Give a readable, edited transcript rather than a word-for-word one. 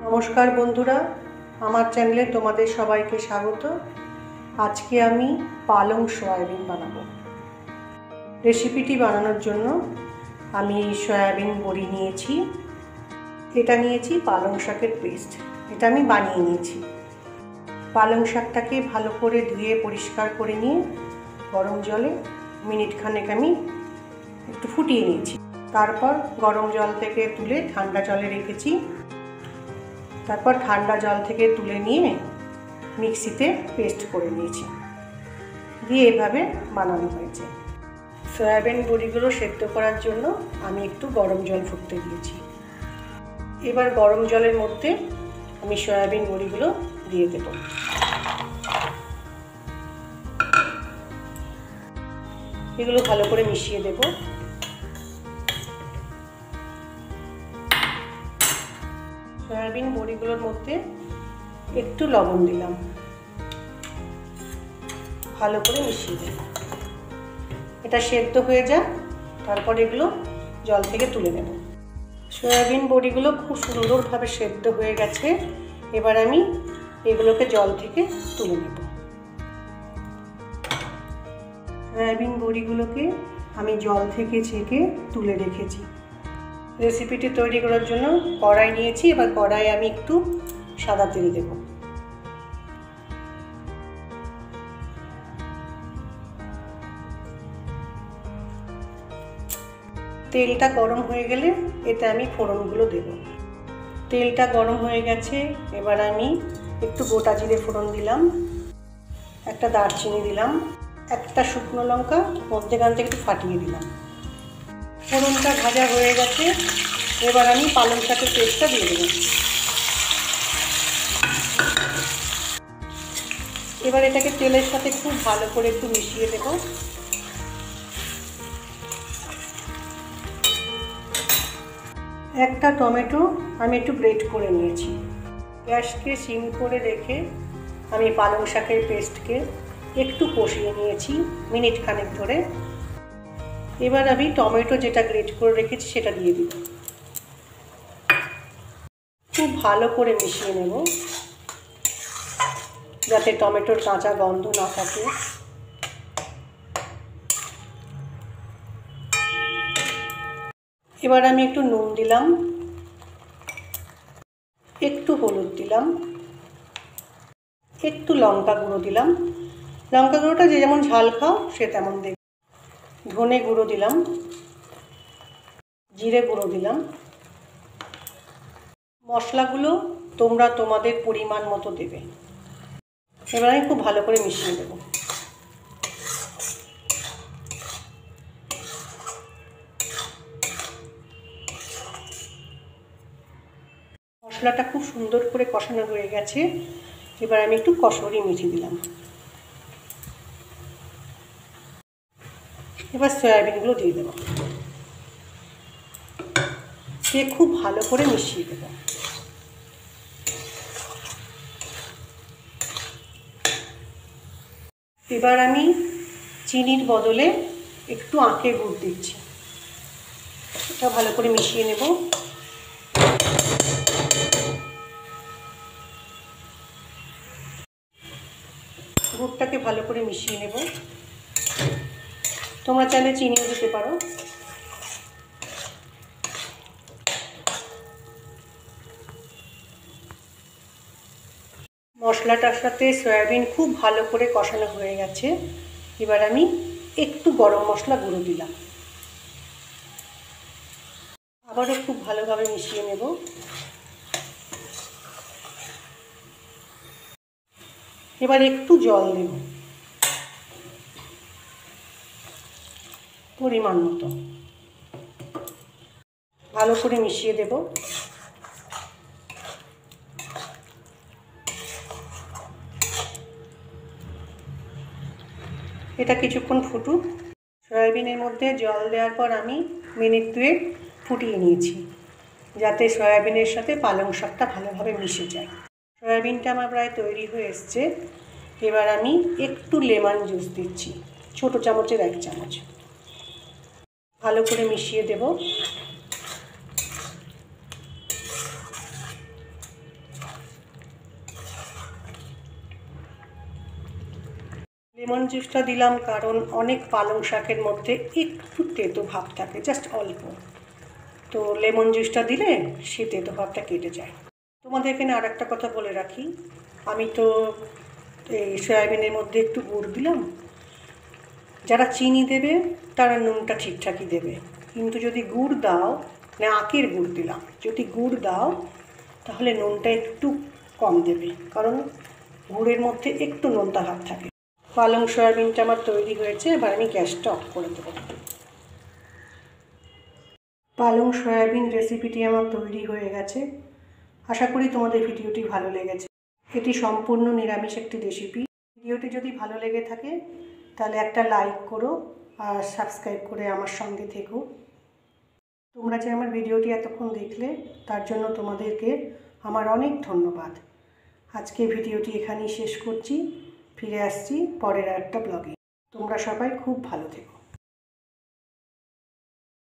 নমস্কার বন্ধুরা, আমার চ্যানেলে তোমাদের সবাইকে স্বাগত। আজকে আমি পালং সয়াবিন বানাবো। রেসিপিটি বানানোর জন্য আমি সয়াবিন বড়ি নিয়েছি, এটা নিয়েছি পালং শাকের পেস্ট, এটা আমি বানিয়ে নিয়েছি। পালং শাকটাকে ভালো করে ধুয়ে পরিষ্কার করে নিয়ে গরম জলে মিনিট খানেক আমি একটু ফুটিয়ে নিয়েছি। তারপর গরম জল থেকে তুলে ঠান্ডা জলে রেখেছি। তারপর ঠান্ডা জল থেকে তুলে নিয়ে মিক্সিতে পেস্ট করে নিয়েছি, দিয়ে এভাবে বানানো হয়েছে। সয়াবিন বড়িগুলো সেদ্ধ করার জন্য আমি একটু গরম জল ফুটতে দিয়েছি। এবার গরম জলের মধ্যে আমি সয়াবিন বড়িগুলো দিয়ে দেব। এগুলো ভালো করে মিশিয়ে দেব। সয়াবিন বড়িগুলোর মধ্যে একটু লবণ দিলাম, ভালো করে মিশিয়ে দেব। এটা সেদ্ধ হয়ে যায়, তারপর এগুলো জল থেকে তুলে নেব। সয়াবিন বড়িগুলো খুব সুন্দরভাবে সেদ্ধ হয়ে গেছে। এবার আমি এগুলোকে জল থেকে তুলে নেব। সয়াবিন বড়িগুলোকে আমি জল থেকে ছেঁকে তুলে রেখেছি। রেসিপিটি তৈরি করার জন্য কড়াই নিয়েছি। এবার কড়াইয়ে আমি একটু সাদা তেল দেব। তেলটা গরম হয়ে গেলে এতে আমি ফোড়নগুলো দেব। তেলটা গরম হয়ে গেছে, এবার আমি একটু গোটা জিরে ফোড়ন দিলাম, একটা দারচিনি দিলাম, একটা শুকনো লঙ্কা মধ্যেখান থেকে একটু ফাটিয়ে দিলাম। ফোড়নটা ভাজা হয়ে গেছে, এবার আমি পালং শাকের পেস্টটা দিয়ে দেব। এবার এটাকে তেলের সাথে খুব ভালো করে একটু মিশিয়ে দেব। একটা টমেটো আমি একটু গ্রেট করে নিয়েছি। গ্যাসকে সিম করে রেখে আমি পালং শাকের পেস্টকে একটু কষিয়ে নিয়েছি মিনিট খানেক ধরে। এবার আমি টমেটো যেটা গ্রেট করে রেখেছি সেটা দিয়ে দিব। খুব ভালো করে মিশিয়ে নেব যাতে টমেটোর কাঁচা গন্ধ না থাকে। এবার আমি একটু নুন দিলাম, একটু হলুদ দিলাম, একটু লঙ্কা গুঁড়ো দিলাম। লঙ্কা গুঁড়োটা যে যেমন ঝাল খাও সে তেমন দেবে। ধনে গুঁড়ো দিলাম, জিরে গুঁড়ো দিলাম। মশলাগুলো তোমরা তোমাদের পরিমাণ মতো দেবে। এবার আমি খুব ভালো করে মিশিয়ে দেব। মশলাটা খুব সুন্দর করে কষানো হয়ে গেছে। এবার আমি একটু কসুরি মেথি দিলাম। এবার সয়াবিনগুলো দিয়ে দেব, দিয়ে খুব ভালো করে মিশিয়ে দেব। এবার আমি চিনির বদলে একটু আখের গুড় দিচ্ছি। এটা ভালো করে মিশিয়ে নেব। গুড়টাকে ভালো করে মিশিয়ে নেব। তোমরা চাইলে চিনিও দিতে পারো। মশলাটার সাথে সয়াবিন খুব ভালো করে কষানো হয়ে গেছে। এবার আমি একটু গরম মশলা গুঁড়ো দিলাম, আবারও খুব ভালোভাবে মিশিয়ে নেব। এবার একটু জল দেব পরিমাণ মতো, ভালো করে মিশিয়ে দেব। এটা কিছুক্ষণ ফুটুক। সয়াবিনের মধ্যে জল দেওয়ার পর আমি মিনিট 2 ফুটিয়ে নিয়েছি যাতে সয়াবিনের সাথে পালং শাকটা ভালোভাবে মিশে যায়। সয়াবিনটা আমার প্রায় তৈরি হয়ে এসছে। এবার আমি একটু লেমন জুস দিচ্ছি, ছোটো চামচের 1 চামচ। ভালো করে মিশিয়ে দেব। লেমন জুসটা দিলাম কারণ অনেক পালং শাকের মধ্যে একটু তেতো ভাব থাকে, জাস্ট অল্প। তো লেমন জুসটা দিলে সে তেতো ভাবটা কেটে যায়। তোমাদের এখানে আর একটা কথা বলে রাখি, আমি তো এই সয়াবিনের মধ্যে একটু গুড় দিলাম। যারা চিনি দেবে তারা নুনটা ঠিকঠাকই দেবে, কিন্তু যদি গুড় দাও, না আখের গুড় দিলাম, যদি গুড় দাও তাহলে নুনটা একটু কম দেবে, কারণ গুড়ের মধ্যে একটু নোনতা ভাব থাকে। পালং সয়াবিনটা আমার তৈরি হয়েছে, এবার আমি গ্যাসটা অফ করে দেবো। পালং সয়াবিন রেসিপিটি আমার তৈরি হয়ে গেছে। আশা করি তোমাদের ভিডিওটি ভালো লেগেছে। এটি সম্পূর্ণ নিরামিষ একটি রেসিপি। ভিডিওটি যদি ভালো লেগে থাকে তাহলে একটা লাইক করো আর সাবস্ক্রাইব করে আমার সঙ্গে থেকো। তোমরা যে আমার ভিডিওটি এতক্ষণ দেখলে তার জন্য তোমাদেরকে আমার অনেক ধন্যবাদ। আজকে ভিডিওটি এখানেই শেষ করছি, ফিরে আসছি পরের একটা ব্লগে। তোমরা সবাই খুব ভালো থেকো।